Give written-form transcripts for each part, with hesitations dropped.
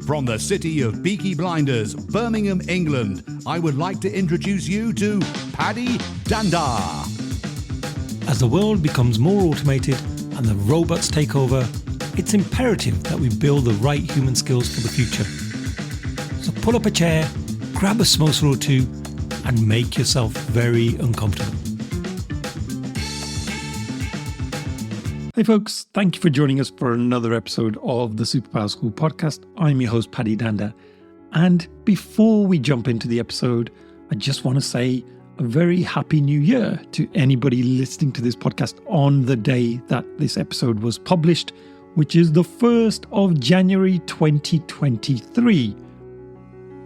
From the city of Peaky Blinders, Birmingham, England, I would like to introduce you to Paddy Dhanda. As the world becomes more automated and the robots take over, it's imperative that we build the right human skills for the future. So pull up a chair, grab a samosa or two, and make yourself very uncomfortable. Hey folks, thank you for joining us for another episode of the Superpower School podcast. I'm your host, Paddy Dhanda. And before we jump into the episode, I just want to say a very happy new year to anybody listening to this podcast on the day that this episode was published, which is the 1st of January 2023.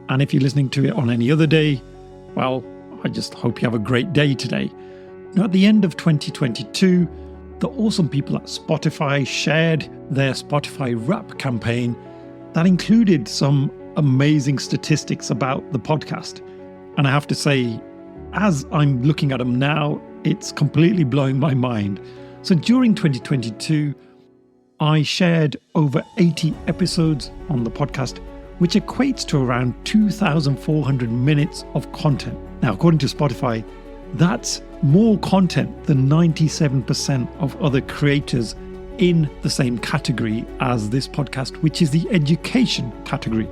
And if you're listening to it on any other day, well, I just hope you have a great day today. Now, at the end of 2022, the awesome people at Spotify shared their Spotify Wrap campaign that included some amazing statistics about the podcast. And I have to say, as I'm looking at them now, it's completely blowing my mind. So during 2022, I shared over 80 episodes on the podcast, which equates to around 2,400 minutes of content. Now, according to Spotify, that's more content than 97% of other creators in the same category as this podcast, which is the education category.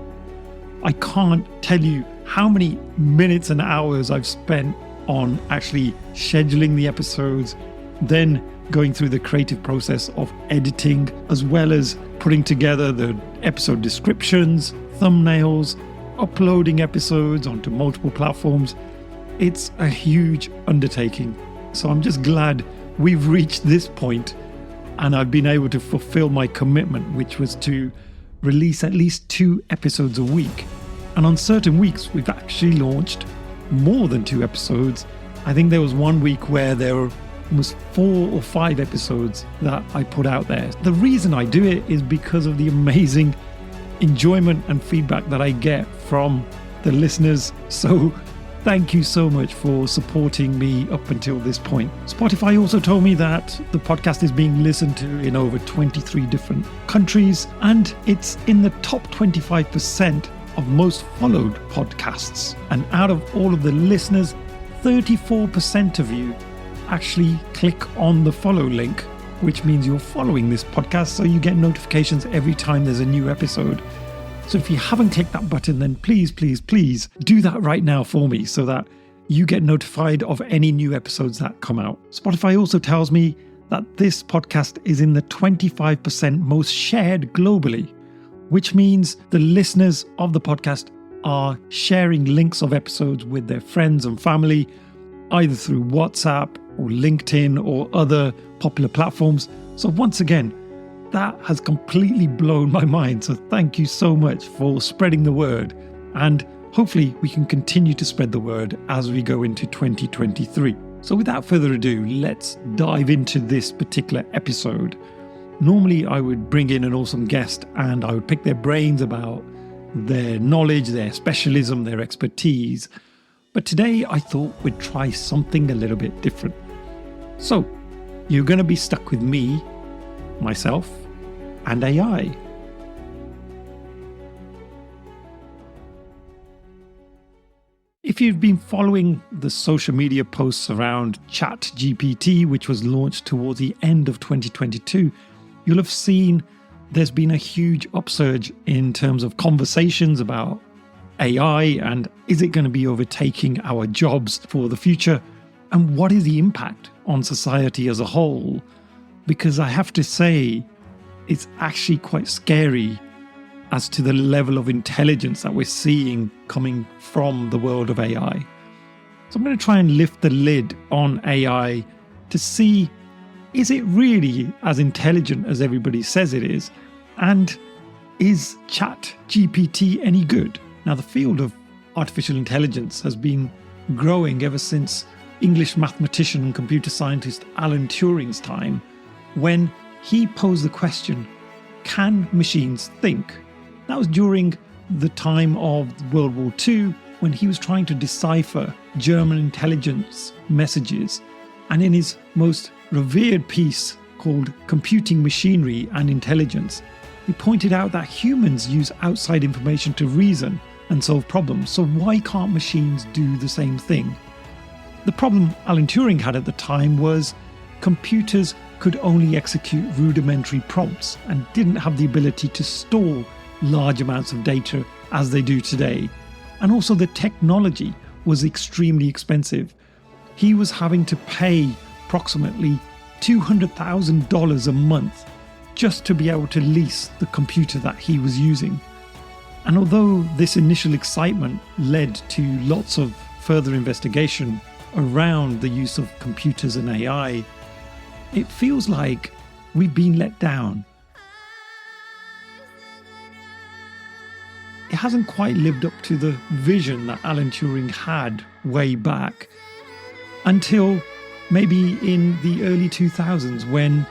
I can't tell you how many minutes and hours I've spent on actually scheduling the episodes, then going through the creative process of editing, as well as putting together the episode descriptions, thumbnails, uploading episodes onto multiple platforms. It's a huge undertaking. So I'm just glad we've reached this point and I've been able to fulfill my commitment, which was to release at least 2 episodes a week. And on certain weeks, we've actually launched more than 2 episodes. I think there was one week where there were almost 4 or 5 episodes that I put out there. The reason I do it is because of the amazing enjoyment and feedback that I get from the listeners. So thank you so much for supporting me up until this point. Spotify also told me that the podcast is being listened to in over 23 different countries, and it's in the top 25% of most followed podcasts. And out of all of the listeners, 34% of you actually click on the follow link, which means you're following this podcast, so you get notifications every time there's a new episode. So if you haven't clicked that button, then please do that right now for me so that you get notified of any new episodes that come out. Spotify also tells me that this podcast is in the 25% most shared globally, which means the listeners of the podcast are sharing links of episodes with their friends and family, either through WhatsApp or LinkedIn or other popular platforms. So once again, that has completely blown my mind. So thank you so much for spreading the word. And hopefully we can continue to spread the word as we go into 2023. So without further ado, let's dive into this particular episode. Normally I would bring in an awesome guest and I would pick their brains about their knowledge, their specialism, their expertise. But today I thought we'd try something a little bit different. So you're going to be stuck with me, myself, and AI. If you've been following the social media posts around ChatGPT, which was launched towards the end of 2022, you'll have seen there's been a huge upsurge in terms of conversations about AI and is it going to be overtaking our jobs for the future? And what is the impact on society as a whole? Because I have to say, it's actually quite scary as to the level of intelligence that we're seeing coming from the world of AI. So I'm going to try and lift the lid on AI to see, is it really as intelligent as everybody says it is? And is ChatGPT any good? Now, the field of artificial intelligence has been growing ever since English mathematician and computer scientist Alan Turing's time, when he posed the question, can machines think? That was during the time of World War II, when he was trying to decipher German intelligence messages. And in his most revered piece called Computing Machinery and Intelligence, He pointed out that humans use outside information to reason and solve problems, so why can't machines do the same thing? The problem Alan Turing had at the time was computers could only execute rudimentary prompts and didn't have the ability to store large amounts of data as they do today. And also the technology was extremely expensive. He was having to pay approximately $200,000 a month just to be able to lease the computer that he was using. And although this initial excitement led to lots of further investigation around the use of computers and AI, it feels like we've been let down. It hasn't quite lived up to the vision that Alan Turing had way back until maybe in the early 2000s when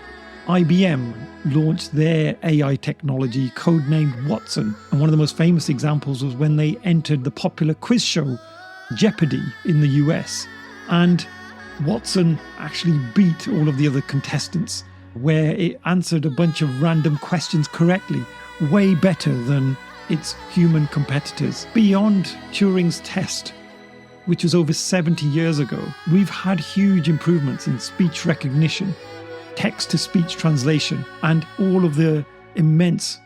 IBM launched their AI technology codenamed Watson. And one of the most famous examples was when they entered the popular quiz show Jeopardy in the US. And Watson actually beat all of the other contestants, where it answered a bunch of random questions correctly, way better than its human competitors. Beyond Turing's test, which was over 70 years ago, we've had huge improvements in speech recognition, text-to-speech translation, and all of the immense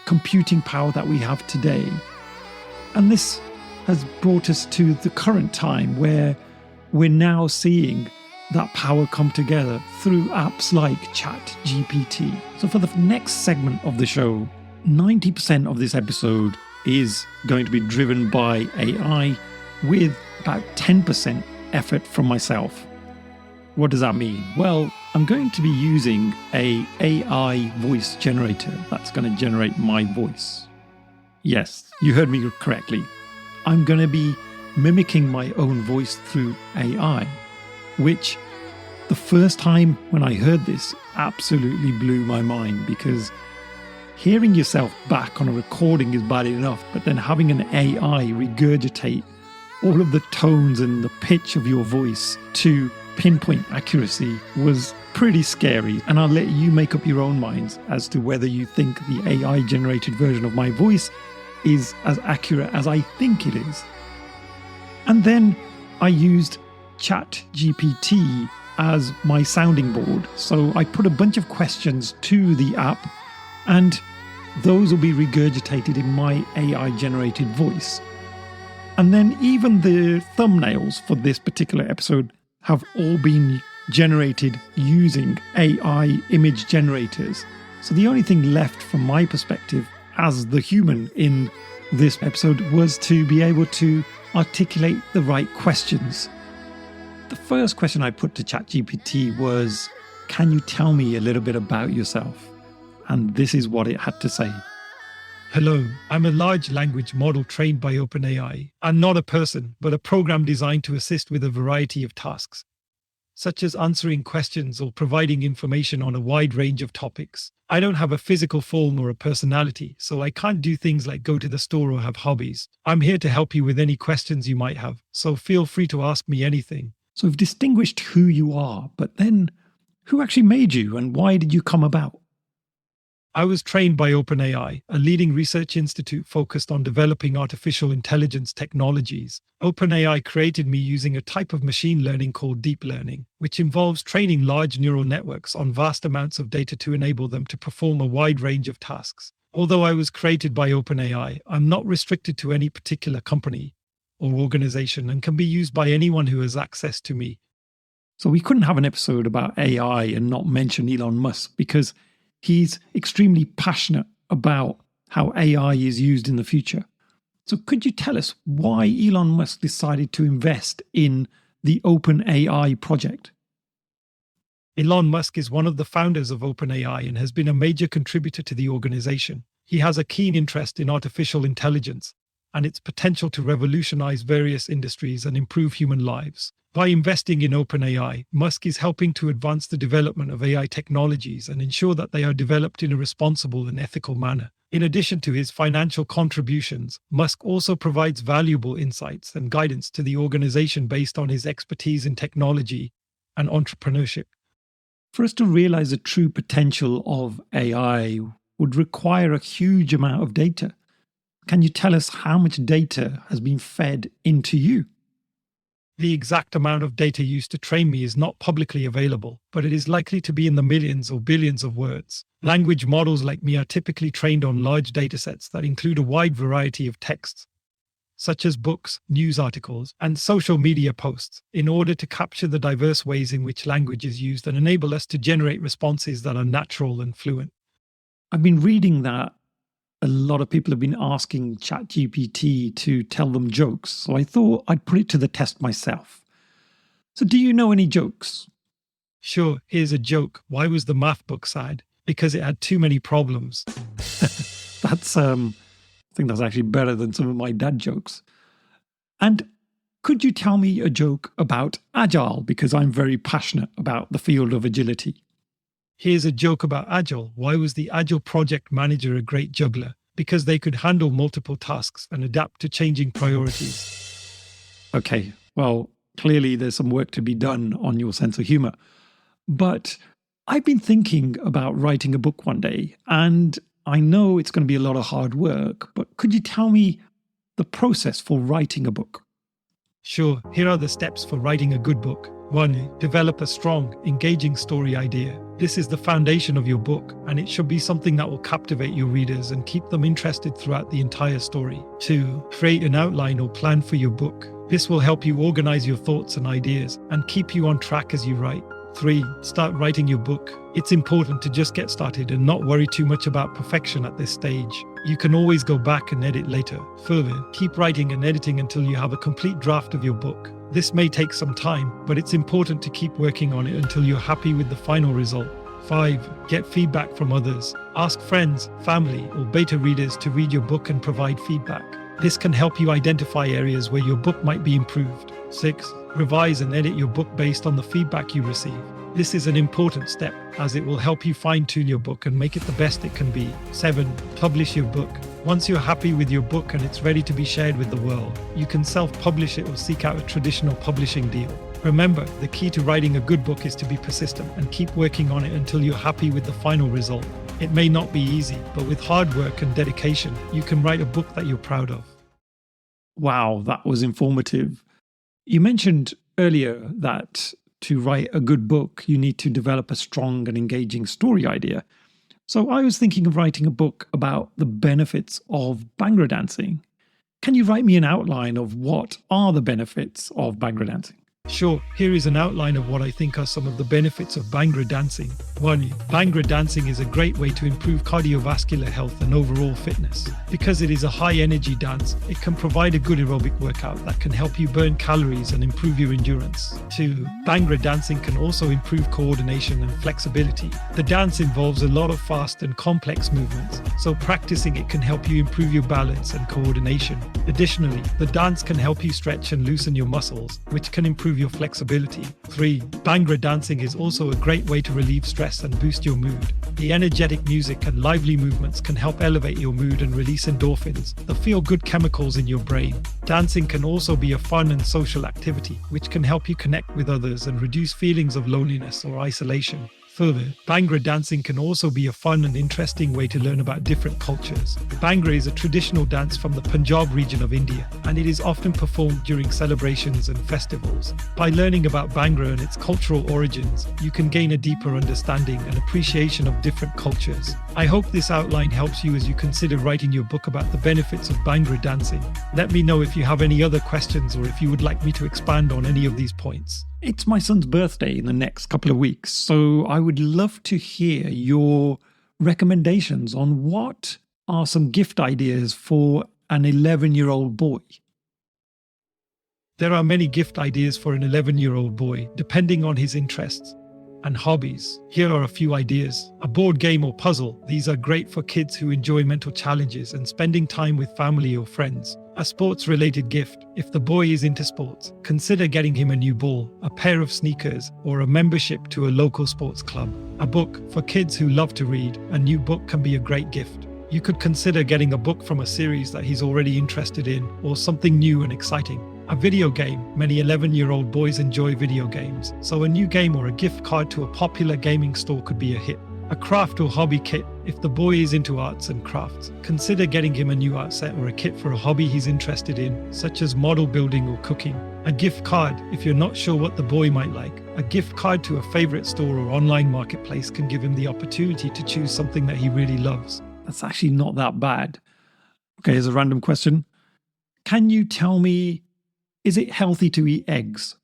computing power that we have today. And this has brought us to the current time where we're now seeing that power come together through apps like ChatGPT. So for the next segment of the show, 90% of this episode is going to be driven by AI with about 10% effort from myself. What does that mean? Well, I'm going to be using an AI voice generator that's going to generate my voice. Yes, you heard me correctly. I'm going to be mimicking my own voice through AI, which the first time when I heard this absolutely blew my mind, because hearing yourself back on a recording is bad enough, but then having an AI regurgitate all of the tones and the pitch of your voice to pinpoint accuracy was pretty scary. And I'll let you make up your own minds as to whether you think the AI generated version of my voice is as accurate as I think it is. And then I used ChatGPT as my sounding board. So I put a bunch of questions to the app, and those will be regurgitated in my AI generated voice. And then even the thumbnails for this particular episode have all been generated using AI image generators. So the only thing left from my perspective as the human in this episode was to be able to articulate the right questions. The first question I put to ChatGPT was, can you tell me a little bit about yourself? And this is what it had to say. Hello, I'm a large language model trained by OpenAI. I'm not a person, but a program designed to assist with a variety of tasks, such as answering questions or providing information on a wide range of topics. I don't have a physical form or a personality, so I can't do things like go to the store or have hobbies. I'm here to help you with any questions you might have, so feel free to ask me anything. So we've distinguished who you are, but then who actually made you and why did you come about? I was trained by OpenAI, a leading research institute focused on developing artificial intelligence technologies. OpenAI created me using a type of machine learning called deep learning, which involves training large neural networks on vast amounts of data to enable them to perform a wide range of tasks. Although I was created by OpenAI, I'm not restricted to any particular company or organization and can be used by anyone who has access to me. So we couldn't have an episode about AI and not mention Elon Musk, because he's extremely passionate about how AI is used in the future. So could you tell us why Elon Musk decided to invest in the OpenAI project? Elon Musk is one of the founders of OpenAI and has been a major contributor to the organization. He has a keen interest in artificial intelligence and its potential to revolutionize various industries and improve human lives. By investing in OpenAI, Musk is helping to advance the development of AI technologies and ensure that they are developed in a responsible and ethical manner. In addition to his financial contributions, Musk also provides valuable insights and guidance to the organization based on his expertise in technology and entrepreneurship. For us to realize the true potential of AI, would require a huge amount of data. Can you tell us how much data has been fed into you? The exact amount of data used to train me is not publicly available, but it is likely to be in the millions or billions of words. Language models like me are typically trained on large datasets that include a wide variety of texts, such as books, news articles, and social media posts, in order to capture the diverse ways in which language is used and enable us to generate responses that are natural and fluent. I've been reading that a lot of people have been asking ChatGPT to tell them jokes, so I thought I'd put it to the test myself. So do you know any jokes? Sure, here's a joke. Why was the math book sad? Because it had too many problems. That's, I think that's actually better than some of my dad jokes. And could you tell me a joke about Agile? Because I'm very passionate about the field of agility. Here's a joke about Agile. Why was the Agile project manager a great juggler? Because they could handle multiple tasks and adapt to changing priorities. Okay, well, clearly there's some work to be done on your sense of humor. But I've been thinking about writing a book one day, and I know it's going to be a lot of hard work, but could you tell me the process for writing a book? Sure, here are the steps for writing a good book. 1. Develop a strong, engaging story idea. This is the foundation of your book, and it should be something that will captivate your readers and keep them interested throughout the entire story. 2. Create an outline or plan for your book. This will help you organize your thoughts and ideas and keep you on track as you write. 3. Start writing your book. It's important to just get started and not worry too much about perfection at this stage. You can always go back and edit later. Further, keep writing and editing until you have a complete draft of your book. This may take some time, but it's important to keep working on it until you're happy with the final result. 5. Get feedback from others. Ask friends, family, or beta readers to read your book and provide feedback. This can help you identify areas where your book might be improved. 6. Revise and edit your book based on the feedback you receive. This is an important step, as it will help you fine-tune your book and make it the best it can be. 7. Publish your book. Once you're happy with your book and it's ready to be shared with the world, you can self-publish it or seek out a traditional publishing deal. Remember, the key to writing a good book is to be persistent and keep working on it until you're happy with the final result. It may not be easy, but with hard work and dedication, you can write a book that you're proud of. Wow, that was informative. You mentioned earlier that to write a good book, you need to develop a strong and engaging story idea. So I was thinking of writing a book about the benefits of Bhangra dancing. Can you write me an outline of what are the benefits of Bhangra dancing? Sure, here is an outline of what I think are some of the benefits of Bhangra dancing. 1. Bhangra dancing is a great way to improve cardiovascular health and overall fitness. Because it is a high-energy dance, it can provide a good aerobic workout that can help you burn calories and improve your endurance. 2. Bhangra dancing can also improve coordination and flexibility. The dance involves a lot of fast and complex movements, so practicing it can help you improve your balance and coordination. Additionally, the dance can help you stretch and loosen your muscles, which can improve your flexibility. 3. Bhangra dancing is also a great way to relieve stress and boost your mood. The energetic music and lively movements can help elevate your mood and release endorphins, the feel-good chemicals in your brain. Dancing can also be a fun and social activity, which can help you connect with others and reduce feelings of loneliness or isolation. Further, Bhangra dancing can also be a fun and interesting way to learn about different cultures. Bhangra is a traditional dance from the Punjab region of India, and it is often performed during celebrations and festivals. By learning about Bhangra and its cultural origins, you can gain a deeper understanding and appreciation of different cultures. I hope this outline helps you as you consider writing your book about the benefits of Bhangra dancing. Let me know if you have any other questions or if you would like me to expand on any of these points. It's my son's birthday in the next couple of weeks, so I would love to hear your recommendations on what are some gift ideas for an 11-year-old boy. There are many gift ideas for an 11-year-old boy, depending on his interests and hobbies. Here are a few ideas. A board game or puzzle. These are great for kids who enjoy mental challenges and spending time with family or friends. A sports-related gift. If the boy is into sports, consider getting him a new ball, a pair of sneakers, or a membership to a local sports club. A book. For kids who love to read, a new book can be a great gift. You could consider getting a book from a series that he's already interested in, or something new and exciting. A video game. Many 11-year-old boys enjoy video games, so a new game or a gift card to a popular gaming store could be a hit. A craft or hobby kit. If the boy is into arts and crafts, consider getting him a new art set or a kit for a hobby he's interested in, such as model building or cooking. A gift card. If you're not sure what the boy might like, a gift card to a favorite store or online marketplace can give him the opportunity to choose something that he really loves. That's actually not that bad. Okay, here's a random question. Can you tell me, is it healthy to eat eggs?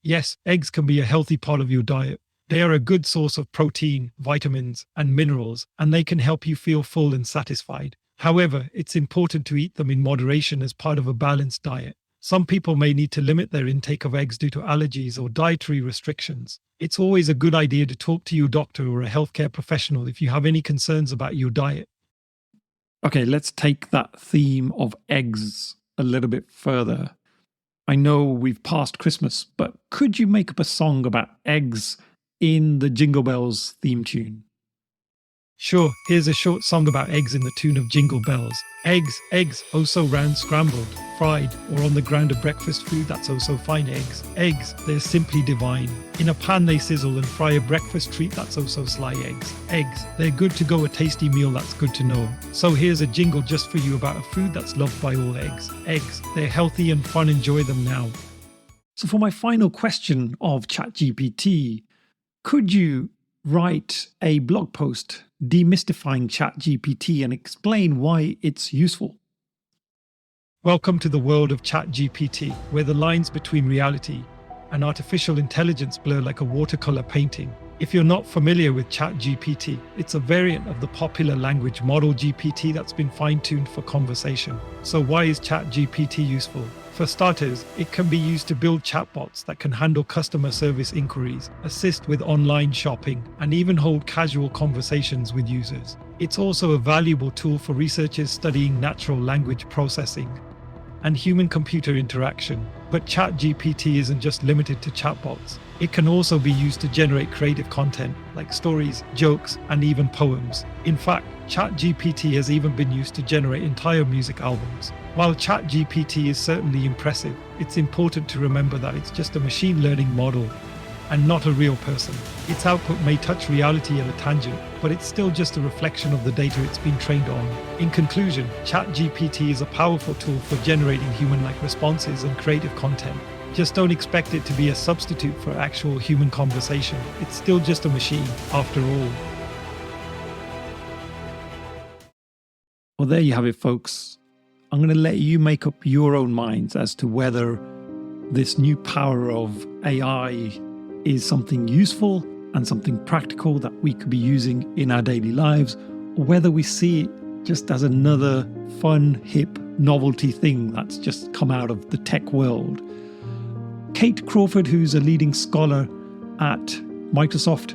Yes, eggs can be a healthy part of your diet. They are a good source of protein, vitamins, and minerals, and they can help you feel full and satisfied. However, it's important to eat them in moderation as part of a balanced diet. Some people may need to limit their intake of eggs due to allergies or dietary restrictions. It's always a good idea to talk to your doctor or a healthcare professional if you have any concerns about your diet. Okay, let's take that theme of eggs a little bit further. I know we've passed Christmas, but could you make up a song about eggs in the Jingle Bells theme tune? Sure, here's a short song about eggs in the tune of Jingle Bells. Eggs, eggs, oh so round, scrambled, fried, or on the ground a breakfast food that's oh so fine. Eggs, they're simply divine. In a pan they sizzle and fry a breakfast treat that's oh so sly. Eggs, they're good to go, a tasty meal that's good to know. So here's a jingle just for you about a food that's loved by all. Eggs, they're healthy and fun, enjoy them now. So for my final question of ChatGPT, could you write a blog post demystifying ChatGPT and explain why it's useful? Welcome to the world of ChatGPT, where the lines between reality and artificial intelligence blur like a watercolor painting. If you're not familiar with ChatGPT, it's a variant of the popular language model GPT that's been fine-tuned for conversation. So why is ChatGPT useful? For starters, it can be used to build chatbots that can handle customer service inquiries, assist with online shopping, and even hold casual conversations with users. It's also a valuable tool for researchers studying natural language processing and human-computer interaction. But ChatGPT isn't just limited to chatbots. It can also be used to generate creative content like stories, jokes, and even poems. In fact, ChatGPT has even been used to generate entire music albums. While ChatGPT is certainly impressive, it's important to remember that it's just a machine learning model and not a real person. Its output may touch reality at a tangent, but it's still just a reflection of the data it's been trained on. In conclusion, ChatGPT is a powerful tool for generating human-like responses and creative content. Just don't expect it to be a substitute for actual human conversation. It's still just a machine, after all. Well, there you have it, folks. I'm going to let you make up your own minds as to whether this new power of AI is something useful and something practical that we could be using in our daily lives, or whether we see it just as another fun, hip, novelty thing that's just come out of the tech world. Kate Crawford, who's a leading scholar at Microsoft,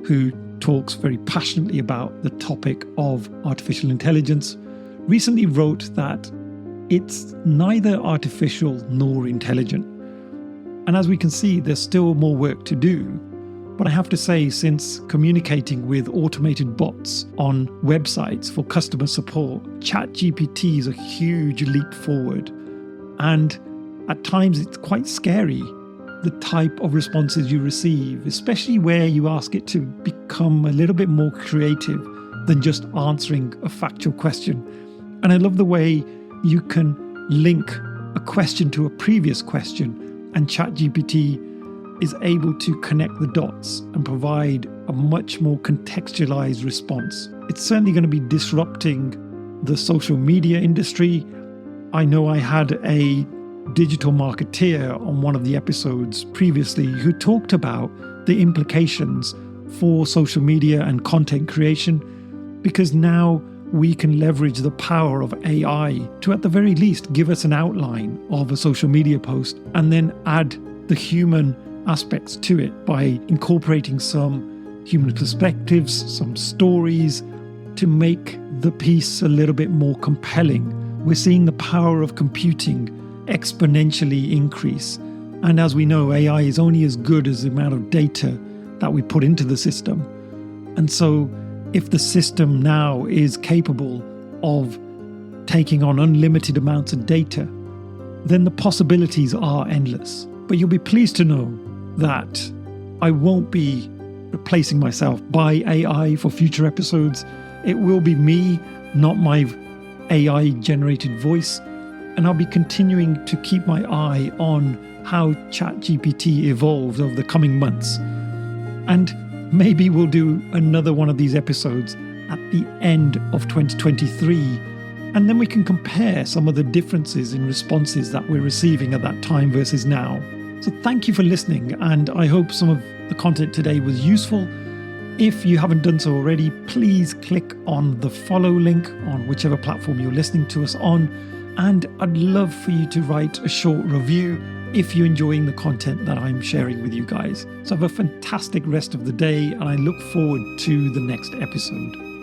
who talks very passionately about the topic of artificial intelligence, recently wrote that it's neither artificial nor intelligent. And as we can see, there's still more work to do. But I have to say, since communicating with automated bots on websites for customer support, ChatGPT is a huge leap forward. And at times it's quite scary, the type of responses you receive, especially where you ask it to become a little bit more creative than just answering a factual question. And I love the way you can link a question to a previous question, and ChatGPT is able to connect the dots and provide a much more contextualized response. It's certainly going to be disrupting the social media industry. I know I had a digital marketeer on one of the episodes previously who talked about the implications for social media and content creation, because now we can leverage the power of AI to, at the very least, give us an outline of a social media post and then add the human aspects to it by incorporating some human perspectives, some stories to make the piece a little bit more compelling. We're seeing the power of computing exponentially increase. And as we know, AI is only as good as the amount of data that we put into the system. And so if the system now is capable of taking on unlimited amounts of data, then the possibilities are endless. But you'll be pleased to know that I won't be replacing myself by AI for future episodes. It will be me, not my AI generated voice. And I'll be continuing to keep my eye on how ChatGPT evolves over the coming months. And maybe we'll do another one of these episodes at the end of 2023. And then we can compare some of the differences in responses that we're receiving at that time versus now. So thank you for listening. And I hope some of the content today was useful. If you haven't done so already, please click on the follow link on whichever platform you're listening to us on. And I'd love for you to write a short review if you're enjoying the content that I'm sharing with you guys. So have a fantastic rest of the day, and I look forward to the next episode.